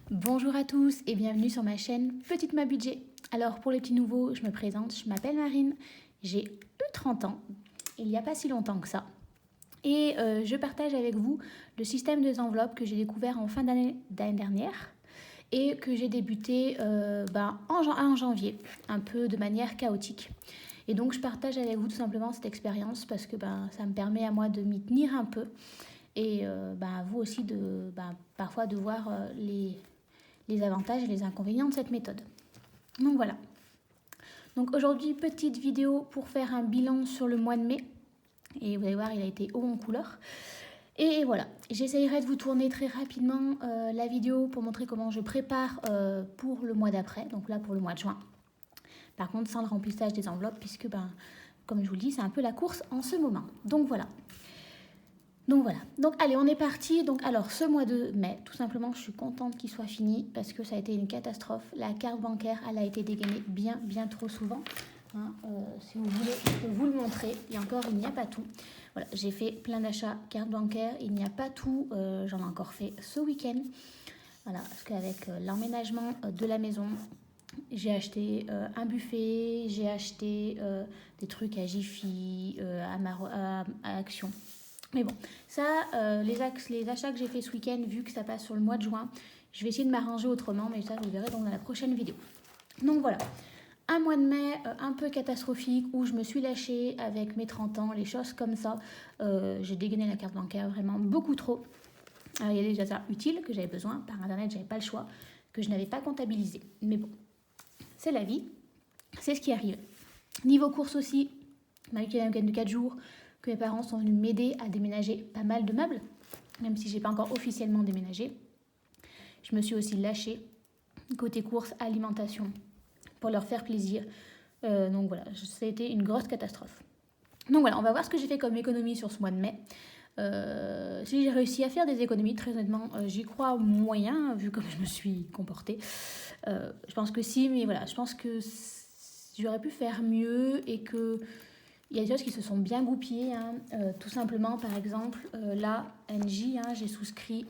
Bonjour à tous et bienvenue sur ma chaîne Petite Ma Budget. Alors pour les petits nouveaux, je me présente, je m'appelle Marine, j'ai eu 30 ans, il n'y a pas si longtemps que ça. Et je partage avec vous le système des enveloppes que j'ai découvert en fin d'année dernière et que j'ai débuté en janvier, un peu de manière chaotique. Et donc je partage avec vous tout simplement cette expérience parce que ça me permet à moi de m'y tenir un peu et à vous aussi de parfois de voir les avantages et les inconvénients de cette méthode. Donc voilà. Donc aujourd'hui, petite vidéo pour faire un bilan sur le mois de mai. Et vous allez voir, il a été haut en couleur. Et voilà, j'essayerai de vous tourner très rapidement la vidéo pour montrer comment je prépare pour le mois d'après, donc là pour le mois de juin. Par contre, sans le remplissage des enveloppes, puisque, comme je vous le dis, c'est un peu la course en ce moment. Donc voilà. Donc allez, on est parti. Donc alors, ce mois de mai, tout simplement, je suis contente qu'il soit fini parce que ça a été une catastrophe. La carte bancaire, elle a été dégainée bien trop souvent. Si vous voulez, je peux vous le montrer. Et encore, il n'y a pas tout. Voilà, j'ai fait plein d'achats carte bancaire. Il n'y a pas tout. J'en ai encore fait ce week-end. Voilà, parce qu'avec l'emménagement de la maison, j'ai acheté un buffet, j'ai acheté des trucs à Jiffy, à Action. Mais bon, ça, les achats que j'ai fait ce week-end, vu que ça passe sur le mois de juin, je vais essayer de m'arranger autrement, mais ça, vous verrez dans la prochaine vidéo. Donc voilà, un mois de mai un peu catastrophique où je me suis lâchée avec mes 30 ans, les choses comme ça. J'ai dégainé la carte bancaire vraiment beaucoup trop. Il y a des achats utiles que j'avais besoin, par internet, j'avais pas le choix, que je n'avais pas comptabilisé. Mais bon, c'est la vie, c'est ce qui arrive. Niveau course aussi, malgré qu'il y a un week-end de 4 jours, que mes parents sont venus m'aider à déménager pas mal de meubles, même si j'ai pas encore officiellement déménagé. Je me suis aussi lâchée côté courses, alimentation, pour leur faire plaisir. Donc voilà, ça a été une grosse catastrophe. Donc voilà, on va voir ce que j'ai fait comme économie sur ce mois de mai. Si j'ai réussi à faire des économies, très honnêtement, j'y crois moyen, vu comme je me suis comportée. Je pense que si, mais voilà, je pense que j'aurais pu faire mieux et que il y a des choses qui se sont bien goupillées. Tout simplement, par exemple, là, NJ, j'ai souscrit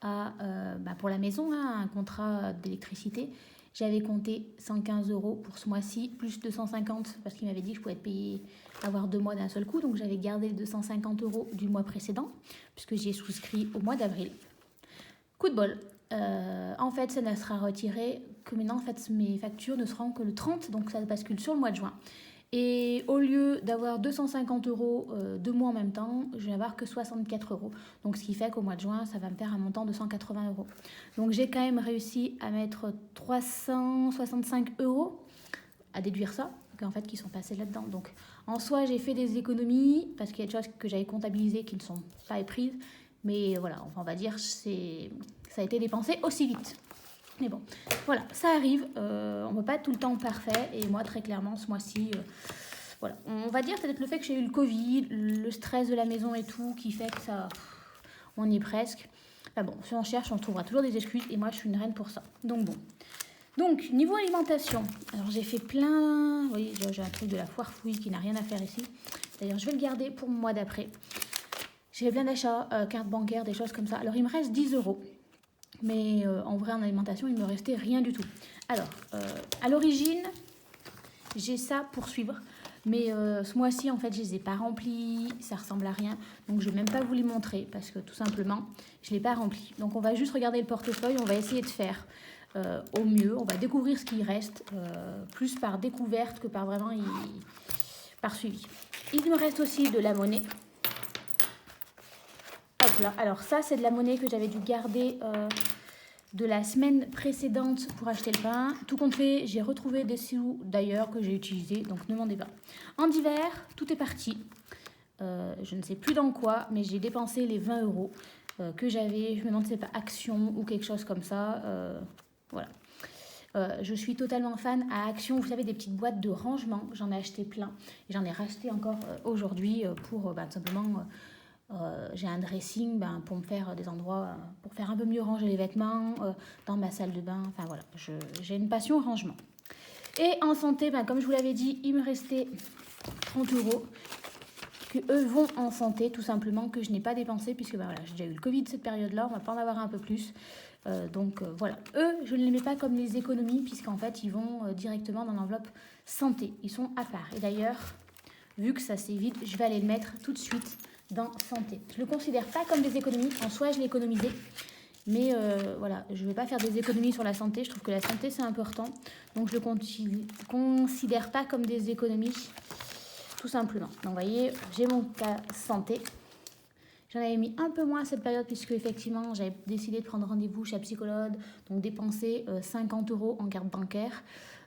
pour la maison, un contrat d'électricité. J'avais compté 115 € pour ce mois-ci, plus 250 parce qu'il m'avait dit que je pouvais payer, avoir 2 mois d'un seul coup. Donc j'avais gardé les 250 € du mois précédent, puisque j'y ai souscrit au mois d'avril. Coup de bol. En fait, ça ne sera retiré que maintenant, en fait, mes factures ne seront que le 30, donc ça bascule sur le mois de juin. Et au lieu d'avoir 250 € 2 mois en même temps, je vais avoir que 64 €. Donc ce qui fait qu'au mois de juin, ça va me faire un montant de 180 €. Donc j'ai quand même réussi à mettre 365 € à déduire ça, en fait, qui sont passés là-dedans. Donc en soi, j'ai fait des économies parce qu'il y a des choses que j'avais comptabilisées qui ne sont pas prises. Mais voilà, enfin, on va dire ça a été dépensé aussi vite. Mais bon, voilà, ça arrive, on ne peut pas être tout le temps parfait, et moi très clairement ce mois-ci, voilà, on va dire peut-être le fait que j'ai eu le Covid, le stress de la maison et tout, qui fait que ça, on y est presque. Enfin bon, si on cherche, on trouvera toujours des excuses, et moi je suis une reine pour ça. Donc bon. Donc, niveau alimentation, alors j'ai fait plein, vous voyez, j'ai un truc de la foire fouille qui n'a rien à faire ici. D'ailleurs, je vais le garder pour le mois d'après. J'ai fait plein d'achats, carte bancaire, des choses comme ça. Alors il me reste 10 €. Mais en vrai, en alimentation, il ne me restait rien du tout. Alors, à l'origine, j'ai ça pour suivre. Mais ce mois-ci, en fait, je ne les ai pas remplis. Ça ressemble à rien. Donc, je ne vais même pas vous les montrer parce que tout simplement, je ne l'ai pas rempli. Donc, on va juste regarder le portefeuille. On va essayer de faire au mieux. On va découvrir ce qui reste. Plus par découverte que par vraiment par suivi. Il me reste aussi de la monnaie. Hop là. Alors ça, c'est de la monnaie que j'avais dû garder de la semaine précédente pour acheter le pain. Tout compte fait, j'ai retrouvé des sous d'ailleurs que j'ai utilisés, donc ne m'en demandez pas. En hiver, tout est parti. Je ne sais plus dans quoi, mais j'ai dépensé les 20 € que j'avais. Je me demande si c'est pas Action ou quelque chose comme ça. Voilà. Je suis totalement fan à Action, vous savez, des petites boîtes de rangement. J'en ai acheté plein et j'en ai racheté encore aujourd'hui pour tout simplement... j'ai un dressing pour me faire des endroits, pour faire un peu mieux ranger les vêtements dans ma salle de bain. Enfin voilà, j'ai une passion rangement. Et en santé, comme je vous l'avais dit, il me restait 30 € que eux vont en santé, tout simplement, que je n'ai pas dépensé puisque voilà, j'ai déjà eu le Covid cette période-là, on va pas en avoir un peu plus. Donc voilà, eux, je ne les mets pas comme les économies, puisqu'en fait, ils vont directement dans l'enveloppe santé. Ils sont à part. Et d'ailleurs, vu que ça s'évite, je vais aller le mettre tout de suite dans santé. Je ne le considère pas comme des économies. En soi, je l'ai économisé. Mais voilà, je ne vais pas faire des économies sur la santé. Je trouve que la santé, c'est important. Donc, je ne le considère pas comme des économies, tout simplement. Donc, vous voyez, j'ai mon cas santé. J'en avais mis un peu moins à cette période puisque effectivement j'avais décidé de prendre rendez-vous chez un psychologue, donc dépenser 50 € en carte bancaire.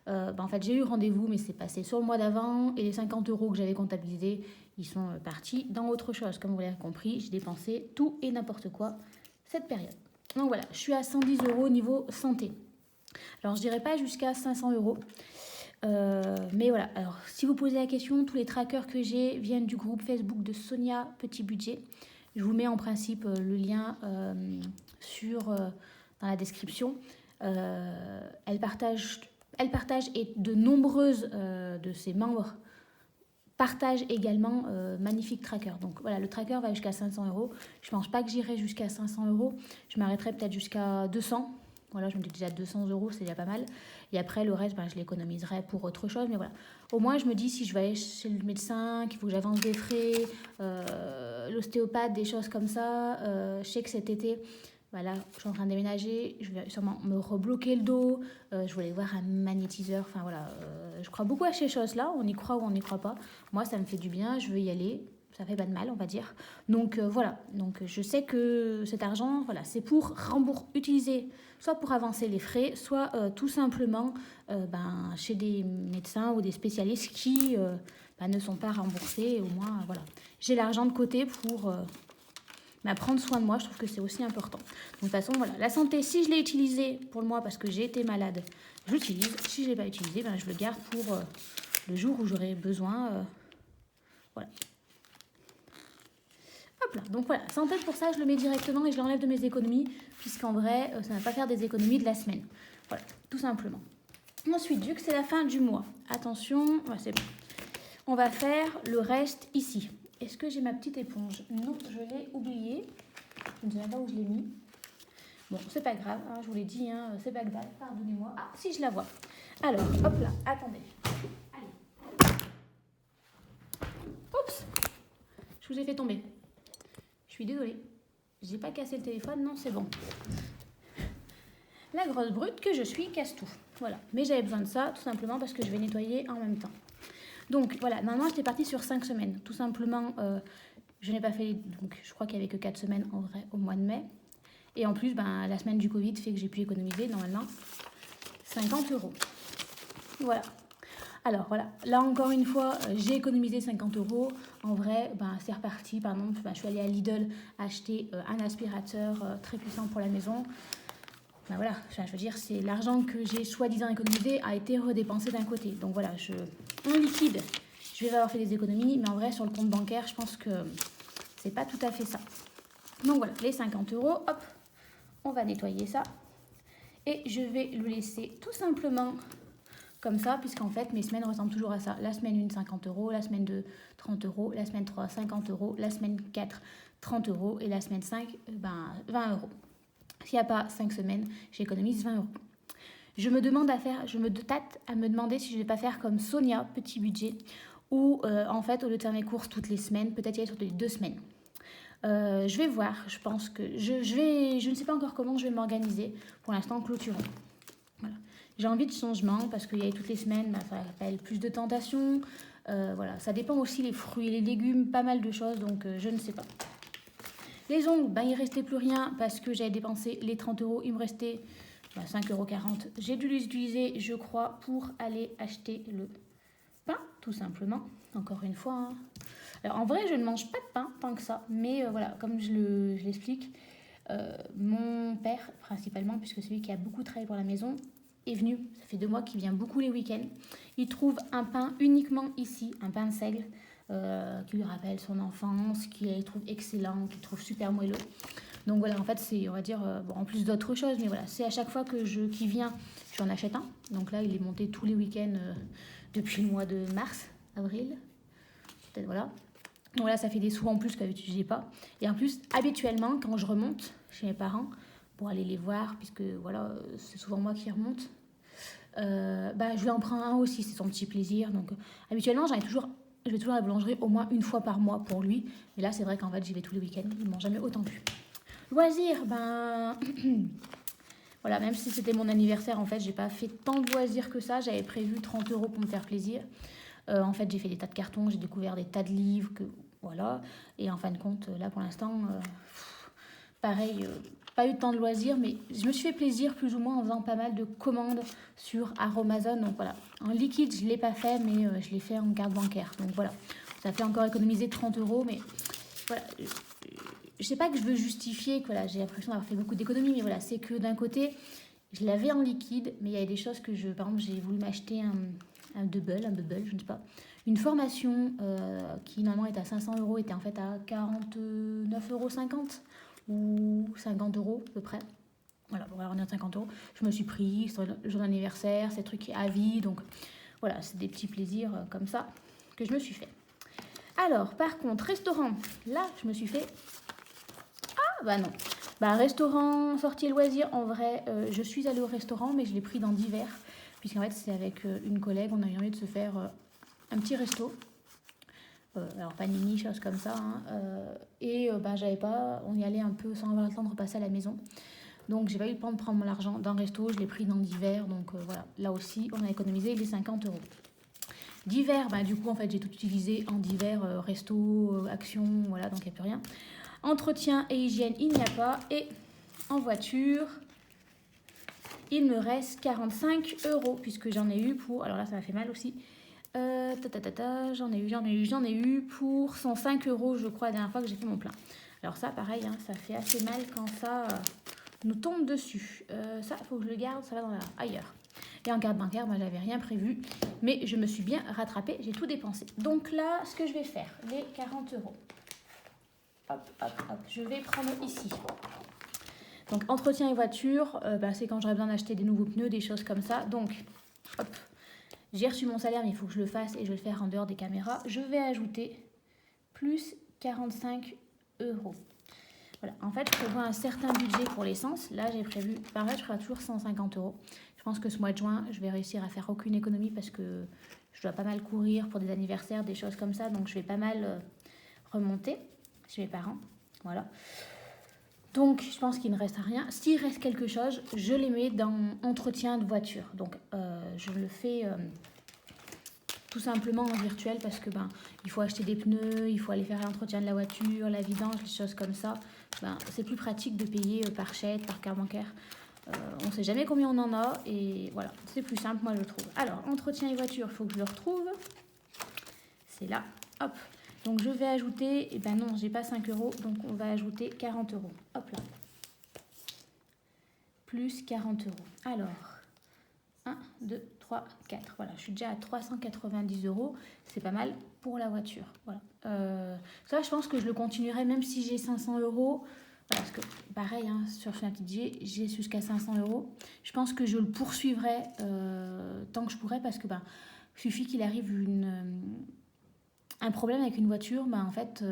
En fait j'ai eu rendez-vous mais c'est passé sur le mois d'avant et les 50 € que j'avais comptabilisés ils sont partis dans autre chose. Comme vous l'avez compris, j'ai dépensé tout et n'importe quoi cette période. Donc voilà, je suis à 110 € au niveau santé. Alors je dirais pas jusqu'à 500 €. Mais voilà, alors si vous posez la question, tous les trackers que j'ai viennent du groupe Facebook de Sonia Petit Budget. Je vous mets en principe le lien dans la description. Elle partage et de nombreuses de ses membres partagent également Magnifique Tracker. Donc voilà, le tracker va jusqu'à 500 €. Je ne pense pas que j'irai jusqu'à 500 €. Je m'arrêterai peut-être jusqu'à 200. Voilà, je me dis déjà 200 €, c'est déjà pas mal. Et après, le reste, je l'économiserai pour autre chose. Mais voilà, au moins, je me dis, si je vais aller chez le médecin, qu'il faut que j'avance des frais, l'ostéopathe, des choses comme ça. Je sais que cet été, voilà, je suis en train de déménager. Je vais sûrement me rebloquer le dos. Je voulais voir un magnétiseur. Enfin, voilà, je crois beaucoup à ces choses-là. On y croit ou on n'y croit pas. Moi, ça me fait du bien. Je veux y aller. Ça fait pas de mal, on va dire. Donc voilà, donc je sais que cet argent, voilà, c'est pour utiliser soit pour avancer les frais, soit tout simplement chez des médecins ou des spécialistes qui ne sont pas remboursés. Au moins, voilà, j'ai l'argent de côté pour prendre soin de moi. Je trouve que c'est aussi important. Donc, de toute façon, voilà, la santé, si je l'ai utilisé pour le mois parce que j'ai été malade, j'utilise. Si je ne l'ai pas utilisé, je le garde pour le jour où j'aurai besoin. Voilà. Hop là, donc voilà, santé pour ça, je le mets directement et je l'enlève de mes économies, puisqu'en vrai, ça ne va pas faire des économies de la semaine. Voilà, tout simplement. Ensuite, vu que c'est la fin du mois, attention, c'est bon. On va faire le reste ici. Est-ce que j'ai ma petite éponge? Non, je l'ai oubliée. Je ne sais même pas où je l'ai mis. Bon, c'est pas grave, je vous l'ai dit, c'est pas grave, pardonnez-moi. Ah, si, je la vois. Alors, hop là, attendez. Allez. Oups, je vous ai fait tomber. Je suis désolée, j'ai pas cassé le téléphone, non c'est bon. La grosse brute que je suis casse tout, voilà. Mais j'avais besoin de ça tout simplement parce que je vais nettoyer en même temps. Donc voilà, normalement j'étais partie sur 5 semaines. Tout simplement, je n'ai pas fait, donc je crois qu'il n'y avait que 4 semaines en vrai au mois de mai. Et en plus, la semaine du Covid fait que j'ai pu économiser normalement 50 €. Voilà. Alors voilà, là encore une fois, j'ai économisé 50 €. En vrai, c'est reparti. Par exemple, je suis allée à Lidl acheter un aspirateur très puissant pour la maison. Voilà, je veux dire, c'est l'argent que j'ai soi-disant économisé a été redépensé d'un côté. Donc voilà, en liquide, je vais avoir fait des économies, mais en vrai, sur le compte bancaire, je pense que c'est pas tout à fait ça. Donc voilà, les 50 €, hop, on va nettoyer ça. Et je vais le laisser tout simplement comme ça, puisqu'en fait, mes semaines ressemblent toujours à ça. La semaine 1, 50 €, la semaine 2, 30 €, la semaine 3, 50 €, la semaine 4, 30 € et la semaine 5, 20 €. S'il n'y a pas 5 semaines, j'économise 20 €. Je me tâte à me demander si je ne vais pas faire comme Sonia, Petit Budget, où en fait, au lieu de faire mes courses toutes les semaines, peut-être y aller sur les 2 semaines. Je vais voir, je pense que je ne sais pas encore comment je vais m'organiser. Pour l'instant, clôturons. Voilà. J'ai envie de changement parce qu'il y a toutes les semaines, ça appelle plus de tentations. Voilà, ça dépend aussi les fruits et les légumes, pas mal de choses, donc je ne sais pas. Les ongles, il ne restait plus rien parce que j'avais dépensé les 30 €. Il me restait 5,40 €. J'ai dû les utiliser, je crois, pour aller acheter le pain, tout simplement. Encore une fois. Alors, en vrai, je ne mange pas de pain tant que ça. Mais voilà, comme je l'explique, mon père, principalement, puisque c'est lui qui a beaucoup travaillé pour la maison, est venu. Ça fait 2 mois qu'il vient beaucoup les week-ends. Il trouve un pain uniquement ici, un pain de seigle. Qui lui rappelle son enfance, qu'il trouve excellent, qu'il trouve super moelleux. Donc voilà, en fait, c'est, on va dire, en plus d'autres choses, mais voilà, c'est à chaque fois qu'il vient, j'en achète un. Donc là, il est monté tous les week-ends depuis le mois de mars, avril, peut-être, voilà. Donc là, ça fait des sous en plus que je n'ai pas. Et en plus, habituellement, quand je remonte chez mes parents, pour aller les voir, puisque voilà, c'est souvent moi qui remonte. Je lui en prends un aussi, c'est son petit plaisir. Donc habituellement, je vais toujours à la boulangerie au moins une fois par mois pour lui. Mais là, c'est vrai qu'en fait, j'y vais tous les week-ends. Ils m'ont jamais autant vu. Loisirs, voilà, même si c'était mon anniversaire, en fait, j'ai pas fait tant de loisirs que ça. J'avais prévu 30 € pour me faire plaisir. En fait, j'ai fait des tas de cartons, j'ai découvert des tas de livres, voilà. Et en fin de compte, là, pour l'instant, pareil, pas eu de temps de loisirs, mais je me suis fait plaisir plus ou moins en faisant pas mal de commandes sur Aromazone. Donc voilà, en liquide, je ne l'ai pas fait, mais je l'ai fait en carte bancaire. Donc voilà, ça fait encore économiser 30 €, mais voilà. Je sais pas que je veux justifier que voilà, j'ai l'impression d'avoir fait beaucoup d'économies, mais voilà, c'est que d'un côté, je l'avais en liquide, mais il y avait des choses que par exemple, j'ai voulu m'acheter un bubble, je ne sais pas. Une formation qui normalement est à 500 € était en fait à 49,50 € ou 50 € à peu près. Voilà, bon, alors on est à 50 €. Je me suis pris, c'est le jour d'anniversaire, ces trucs à vie, donc voilà, c'est des petits plaisirs comme ça que je me suis fait. Alors, par contre, restaurant, là, je me suis fait... Ah, bah non. Restaurant, sortie loisirs, en vrai, je suis allée au restaurant, mais je l'ai pris dans divers, puisqu'en fait, c'est avec une collègue, on a eu envie de se faire un petit resto. Alors panini, choses comme ça. Hein, j'avais pas, on y allait un peu sans avoir le temps de repasser à la maison. Donc j'ai pas eu le temps de prendre mon argent d'un resto, je l'ai pris dans divers. Donc voilà, là aussi on a économisé les 50 €. Divers, du coup en fait j'ai tout utilisé en divers, resto, action, voilà, donc il n'y a plus rien. Entretien et hygiène, il n'y a pas. Et en voiture, il me reste 45 €, puisque j'en ai eu pour, alors là ça m'a fait mal aussi. J'en ai eu pour 105 € je crois la dernière fois que j'ai fait mon plein. Alors ça pareil, hein, ça fait assez mal quand ça nous tombe dessus. Ça faut que je le garde, ça va ailleurs. Et en carte bancaire, moi j'avais rien prévu, mais je me suis bien rattrapée, j'ai tout dépensé. Donc là, ce que je vais faire, les 40 €. Hop, hop, hop, je vais prendre ici. Donc entretien et voiture, c'est quand j'aurais besoin d'acheter des nouveaux pneus, des choses comme ça. Donc, hop. J'ai reçu mon salaire, mais il faut que je le fasse et je vais le faire en dehors des caméras. Je vais ajouter plus 45 €. Voilà, en fait, je prévois un certain budget pour l'essence. Là, j'ai prévu, pareil, je ferai toujours 150 €. Je pense que ce mois de juin, je vais réussir à faire aucune économie parce que je dois pas mal courir pour des anniversaires, des choses comme ça. Donc, je vais pas mal remonter chez mes parents. Voilà. Donc, je pense qu'il ne reste rien. S'il reste quelque chose, je les mets dans entretien de voiture. Donc, je le fais tout simplement en virtuel parce que il faut acheter des pneus, il faut aller faire l'entretien de la voiture, la vidange, des choses comme ça. C'est plus pratique de payer par chèque, par carte bancaire. On ne sait jamais combien on en a et voilà, c'est plus simple, moi je trouve. Alors, entretien et voiture, il faut que je le retrouve. C'est là, hop. Donc je vais ajouter, non, j'ai pas 5 €, donc on va ajouter 40 €. Hop là. Plus 40 €. Alors, 1, 2, 3, 4. Voilà, je suis déjà à 390 €. C'est pas mal pour la voiture. Voilà. Ça, je pense que je le continuerai même si j'ai 500 €. Voilà, parce que pareil, hein, sur Snapchat, j'ai jusqu'à 500 €. Je pense que je le poursuivrai tant que je pourrai parce que il suffit qu'il arrive un problème avec une voiture, en fait,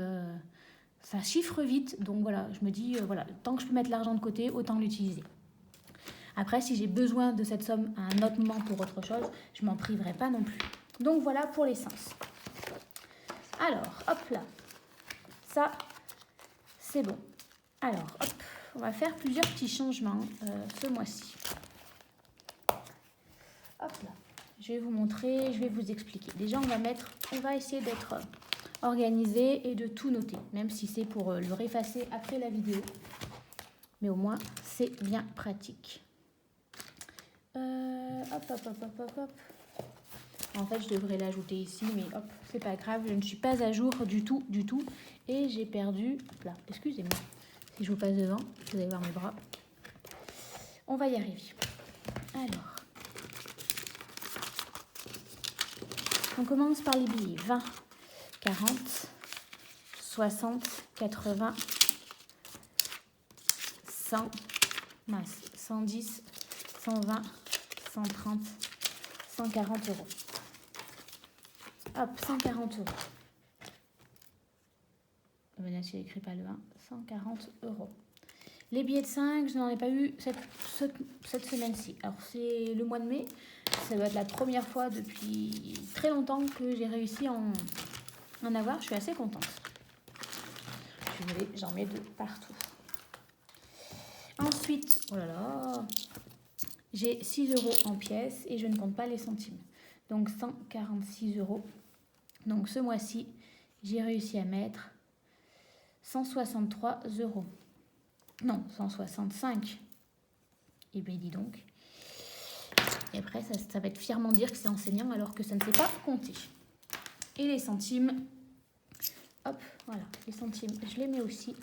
ça chiffre vite. Donc voilà, je me dis, tant que je peux mettre l'argent de côté, autant l'utiliser. Après, si j'ai besoin de cette somme à un autre moment pour autre chose, je m'en priverai pas non plus. Donc voilà pour l'essence. Alors, hop là. Ça, c'est bon. Alors, hop, on va faire plusieurs petits changements ce mois-ci. Hop là. Je vais vous montrer, je vais vous expliquer. Déjà, on va essayer d'être organisé et de tout noter, même si c'est pour le réeffacer après la vidéo. Mais au moins, c'est bien pratique. Hop. En fait, je devrais l'ajouter ici, mais hop, c'est pas grave. Je ne suis pas à jour du tout. Et j'ai perdu... Hop là, excusez-moi. Si je vous passe devant, vous allez voir mes bras. On va y arriver. Alors... On commence par les billets. 20, 40, 60, 80, 100, 110, 120, 130, 140 €. Hop, 140 €. Là, si j'écris pas le 1, 140 €. Les billets de 5, je n'en ai pas eu cette semaine-ci. Alors, c'est le mois de mai. Ça doit être la première fois depuis très longtemps que j'ai réussi à en avoir. Je suis assez contente. Je suis désolée, j'en mets de partout. Ensuite, oh là là, j'ai 6 € en pièces et je ne compte pas les centimes. Donc, 146 €. Donc, ce mois-ci, j'ai réussi à mettre 163 €. Non, 165. Eh bien, dis donc. Et après, ça va être fièrement dire que c'est enseignant alors que ça ne sait pas compter. Et les centimes, hop, voilà, les centimes, je les mets aussi.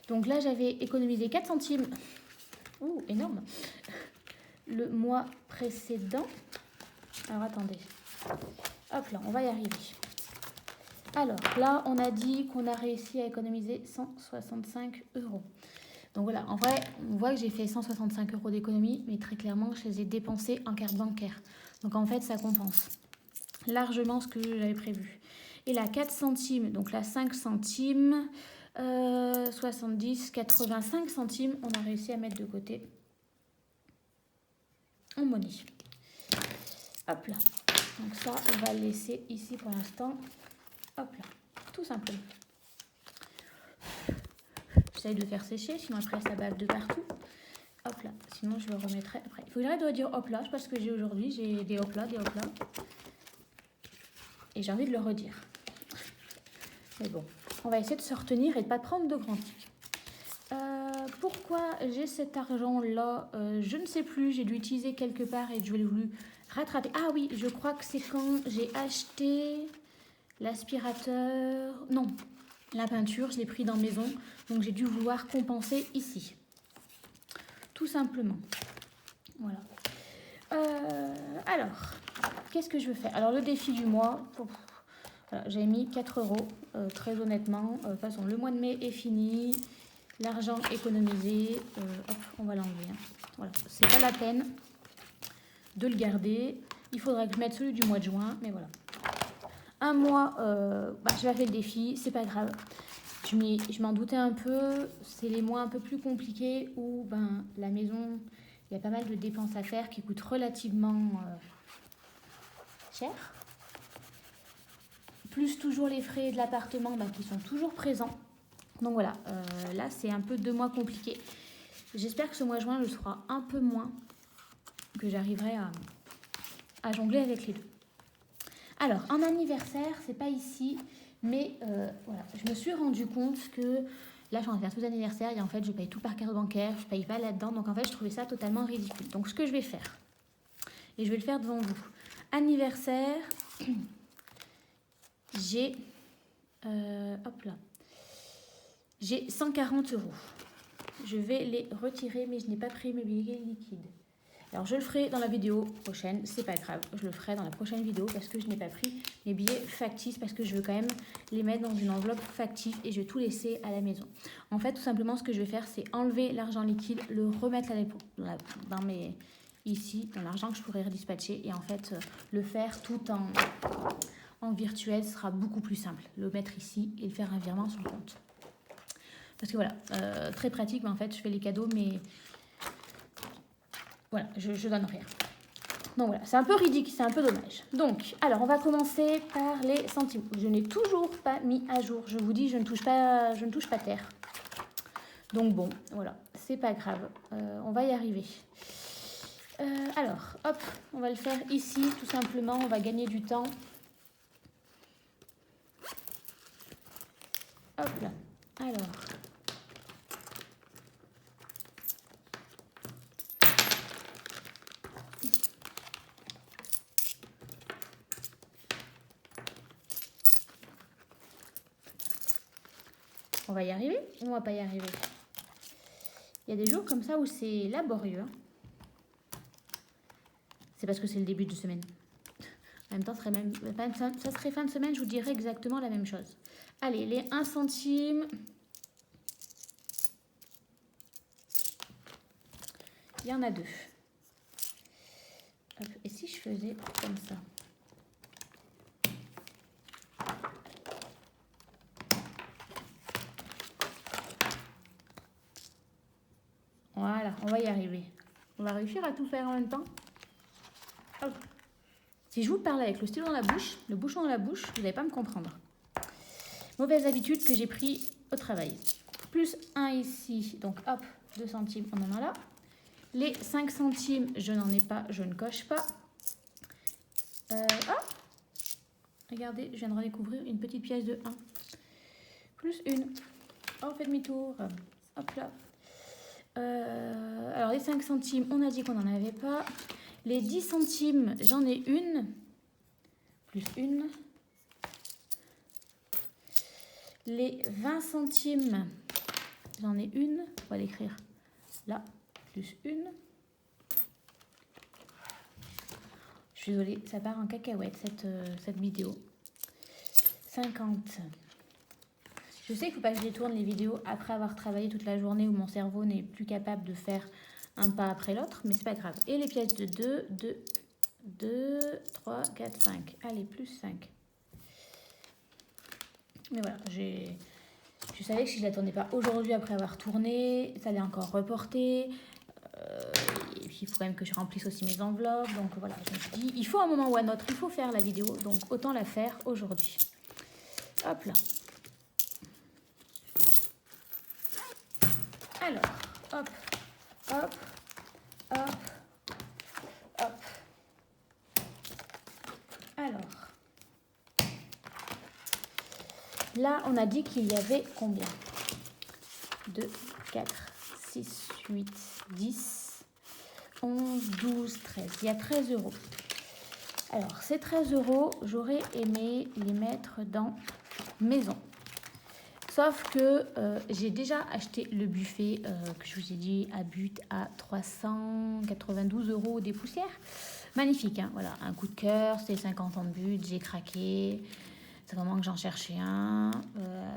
Donc là, j'avais économisé 4 centimes. Ouh, énorme. Le mois précédent. Alors, attendez. Hop là, on va y arriver. Alors, là, on a dit qu'on a réussi à économiser 165 €. Donc voilà, en vrai, on voit que j'ai fait 165 € d'économie, mais très clairement, je les ai dépensés en carte bancaire. Donc en fait, ça compense largement ce que j'avais prévu. Et là, 4 centimes, donc là, 5 centimes, 70, 85 centimes, on a réussi à mettre de côté en monnaie. Hop là. Donc ça, on va le laisser ici pour l'instant. Hop là, tout simplement. J'essaye de faire sécher, sinon après ça bave de partout. Hop là, sinon je le remettrai après. Il faut que j'arrête de dire hop là, c'est parce que j'ai aujourd'hui, j'ai des hop là, des hop là. Et j'ai envie de le redire. Mais bon, on va essayer de se retenir et de ne pas prendre de grands tics. Pourquoi j'ai cet argent-là, je ne sais plus, j'ai dû l'utiliser quelque part et je l'ai voulu rattraper. Ah oui, je crois que c'est quand j'ai acheté l'aspirateur. Non, la peinture, je l'ai pris dans maison, donc j'ai dû vouloir compenser ici. Tout simplement. Voilà. Alors, qu'est-ce que je veux faire? Alors, le défi du mois, voilà, j'ai mis 4 €, très honnêtement. De toute façon, le mois de mai est fini. L'argent économisé, hop, on va l'enlever. Hein. Voilà, c'est pas la peine de le garder. Il faudra que je mette celui du mois de juin, mais voilà. Un mois, je vais faire le défi, c'est pas grave. Je m'en doutais un peu. C'est les mois un peu plus compliqués où la maison, il y a pas mal de dépenses à faire qui coûtent relativement cher. Plus toujours les frais de l'appartement qui sont toujours présents. Donc voilà, là c'est un peu 2 mois compliqués. J'espère que ce mois de juin le sera un peu moins, que j'arriverai à jongler avec les deux. Alors, en anniversaire, c'est pas ici, mais voilà, je me suis rendu compte que là, j'en ai fait tous les anniversaires et en fait, je paye tout par carte bancaire, je paye pas là-dedans, donc en fait, je trouvais ça totalement ridicule. Donc, ce que je vais faire, et je vais le faire devant vous, anniversaire, j'ai, hop là, j'ai 140 €. Je vais les retirer, mais je n'ai pas pris mes billets liquides. Alors, je le ferai dans la vidéo prochaine, c'est pas grave. Je le ferai dans la prochaine vidéo parce que je n'ai pas pris mes billets factices parce que je veux quand même les mettre dans une enveloppe factice et je vais tout laisser à la maison. En fait, tout simplement, ce que je vais faire, c'est enlever l'argent liquide, le remettre ici, dans l'argent que je pourrais redispatcher et en fait, le faire tout en virtuel sera beaucoup plus simple. Le mettre ici et le faire un virement sur le compte. Parce que voilà, très pratique, mais en fait, je fais les cadeaux, mais voilà, je donne rien. Donc voilà, c'est un peu ridicule, c'est un peu dommage. Donc, alors, on va commencer par les centimes. Je n'ai toujours pas mis à jour. Je vous dis, je ne touche pas terre. Donc bon, voilà, c'est pas grave. On va y arriver. Alors, hop, on va le faire ici, tout simplement. On va gagner du temps. Hop là. Alors... On va y arriver ou on va pas y arriver? Il y a des jours comme ça où c'est laborieux. Hein. C'est parce que c'est le début de semaine. En même temps, ça serait fin de semaine, je vous dirais exactement la même chose. Allez, les 1 centime. Il y en a 2. Hop, et si je faisais comme ça? Voilà, on va y arriver. On va réussir à tout faire en même temps. Hop. Si je vous parle avec le stylo dans la bouche, le bouchon dans la bouche, vous n'allez pas me comprendre. Mauvaise habitude que j'ai pris au travail. Plus 1 ici, donc hop, 2 centimes, on en a là. Les 5 centimes, je n'en ai pas, je ne coche pas. Ah, regardez, je viens de redécouvrir une petite pièce de 1. Plus une. On fait demi-tour. Hop là. Alors les 5 centimes, on a dit qu'on n'en avait pas. Les 10 centimes, j'en ai une. Plus une. Les 20 centimes, j'en ai une. On va l'écrire là. Plus une. Je suis désolée, ça part en cacahuète cette vidéo. 50. Je sais qu'il ne faut pas que je détourne les vidéos après avoir travaillé toute la journée où mon cerveau n'est plus capable de faire un pas après l'autre, mais c'est pas grave. Et les pièces de 2, 3, 4, 5. Allez, plus 5. Mais voilà, je savais que si je ne la tournais pas aujourd'hui après avoir tourné, ça allait encore reporter. Et puis il faut quand même que je remplisse aussi mes enveloppes. Donc voilà, je me suis dit, il faut un moment ou un autre, il faut faire la vidéo. Donc autant la faire aujourd'hui. Hop là. Alors, hop, hop, hop, hop. Alors, là, on a dit qu'il y avait combien? 2, 4, 6, 8, 10, 11, 12, 13. Il y a 13 euros. Alors, ces 13 euros, j'aurais aimé les mettre dans maison. Sauf que j'ai déjà acheté le buffet que je vous ai dit à but à 392 euros des poussières. Magnifique, hein, voilà, un coup de cœur, c'était 50 ans de but, j'ai craqué. C'est vraiment que j'en cherchais un.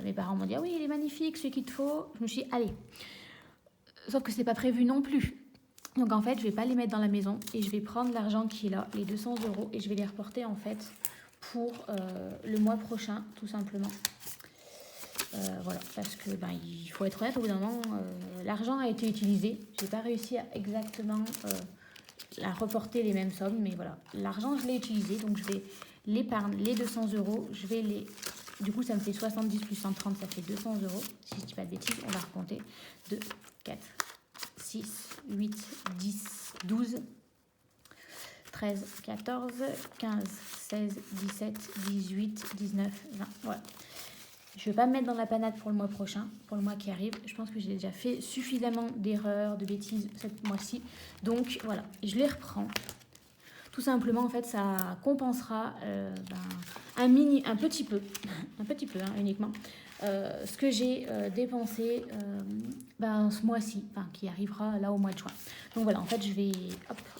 Mes parents m'ont dit, ah oui, il est magnifique, ce qu'il te faut. Je me suis dit, allez. Sauf que c'est pas prévu non plus. Donc en fait, je vais pas les mettre dans la maison et je vais prendre l'argent qui est là, les 200 euros, et je vais les reporter en fait pour le mois prochain, tout simplement. Voilà, parce que il faut être honnête, au bout d'un moment, l'argent a été utilisé. J'ai pas réussi à exactement à reporter les mêmes sommes, mais voilà, l'argent je l'ai utilisé, donc je vais l'épargne, les 200 euros, je vais les... Du coup, ça me fait 70 plus 130, ça fait 200 euros. Si je dis pas de bêtises, on va recompter. 2, 4, 6, 8, 10, 12, 13, 14, 15, 16, 17, 18, 19, 20. Voilà. Je ne vais pas me mettre dans la panade pour le mois prochain, pour le mois qui arrive. Je pense que j'ai déjà fait suffisamment d'erreurs, de bêtises cette mois-ci. Donc voilà, je les reprends. Tout simplement, en fait, ça compensera un petit peu hein, uniquement, ce que j'ai dépensé ce mois-ci, qui arrivera là au mois de juin. Donc voilà, en fait, je vais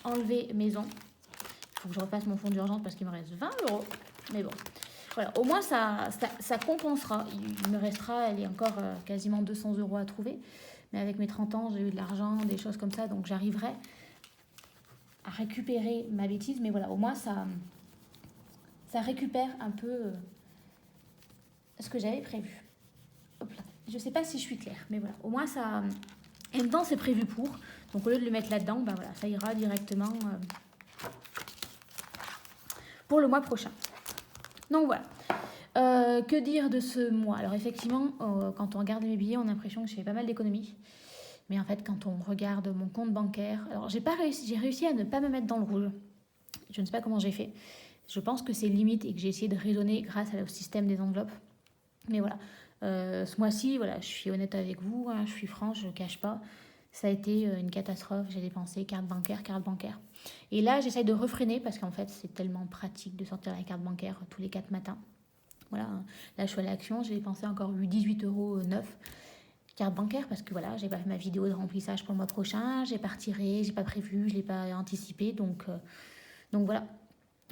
enlever maison. Il faut que je repasse mon fonds d'urgence parce qu'il me reste 20 euros. Mais bon, voilà, au moins ça compensera. Il me restera, elle est encore quasiment 200 euros à trouver. Mais avec mes 30 ans, j'ai eu de l'argent, des choses comme ça, donc j'arriverai à récupérer ma bêtise. Mais voilà, au moins ça récupère un peu ce que j'avais prévu. Hop là. Je sais pas si je suis claire, mais voilà, au moins ça... En même temps, c'est prévu pour. Donc au lieu de le mettre là-dedans, voilà, ça ira directement pour le mois prochain. Donc voilà. Que dire de ce mois? Alors effectivement, quand on regarde mes billets, on a l'impression que j'ai fait pas mal d'économies. Mais en fait, quand on regarde mon compte bancaire... Alors j'ai réussi à ne pas me mettre dans le rouge. Je ne sais pas comment j'ai fait. Je pense que c'est limite et que j'ai essayé de raisonner grâce au système des enveloppes. Mais voilà, ce mois-ci, voilà, je suis honnête avec vous, hein, je suis franche, je ne cache pas. Ça a été une catastrophe, j'ai dépensé carte bancaire. Et là, j'essaye de refréner parce qu'en fait, c'est tellement pratique de sortir la carte bancaire tous les 4 matins. Voilà, là, je suis à l'action, j'ai dépensé encore 18,09 € carte bancaire parce que voilà, j'ai pas fait ma vidéo de remplissage pour le mois prochain, j'ai pas retiré, j'ai pas prévu, je l'ai pas anticipé, donc voilà.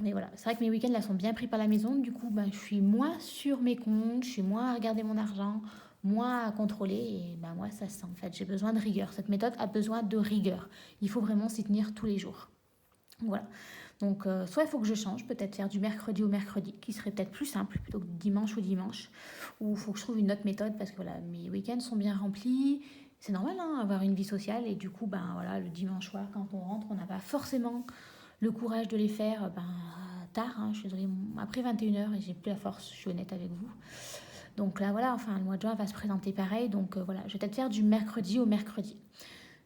Mais voilà, c'est vrai que mes week-ends là sont bien pris par la maison, du coup je suis moins sur mes comptes, je suis moins à regarder mon argent, moins à contrôler, et moi ça sent en fait, j'ai besoin de rigueur, cette méthode a besoin de rigueur, il faut vraiment s'y tenir tous les jours. Voilà, donc soit il faut que je change, peut-être faire du mercredi au mercredi, qui serait peut-être plus simple plutôt que dimanche au dimanche, ou il faut que je trouve une autre méthode parce que voilà, mes week-ends sont bien remplis, c'est normal, hein, avoir une vie sociale. Et du coup, ben voilà, le dimanche soir, quand on rentre, on n'a pas forcément le courage de les faire tard. Hein, je suis désolée, après 21h et j'ai plus la force, je suis honnête avec vous. Donc là, voilà, enfin, le mois de juin va se présenter pareil. Donc voilà, je vais peut-être faire du mercredi au mercredi.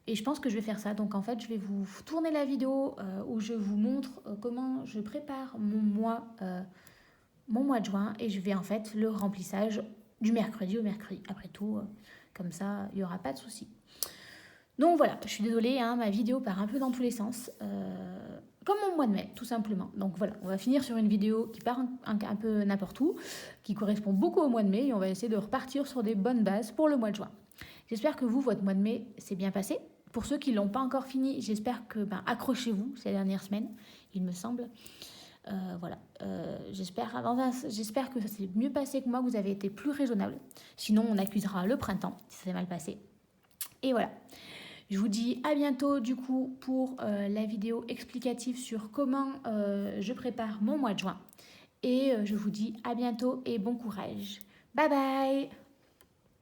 Et je pense que je vais faire ça. Donc en fait, je vais vous tourner la vidéo où je vous montre comment je prépare mon mois de juin. Et je vais en fait le remplissage du mercredi au mercredi. Après tout, comme ça, il n'y aura pas de souci. Donc voilà, je suis désolée, hein, ma vidéo part un peu dans tous les sens. Comme mon mois de mai, tout simplement. Donc voilà, on va finir sur une vidéo qui part un peu n'importe où, qui correspond beaucoup au mois de mai. Et on va essayer de repartir sur des bonnes bases pour le mois de juin. J'espère que vous, votre mois de mai, s'est bien passé. Pour ceux qui ne l'ont pas encore fini, j'espère que accrochez-vous ces dernières semaines, il me semble. Voilà, j'espère que ça s'est mieux passé que moi, que vous avez été plus raisonnable. Sinon, on accusera le printemps si ça s'est mal passé. Et voilà. Je vous dis à bientôt du coup pour la vidéo explicative sur comment je prépare mon mois de juin. Et je vous dis à bientôt et bon courage. Bye bye!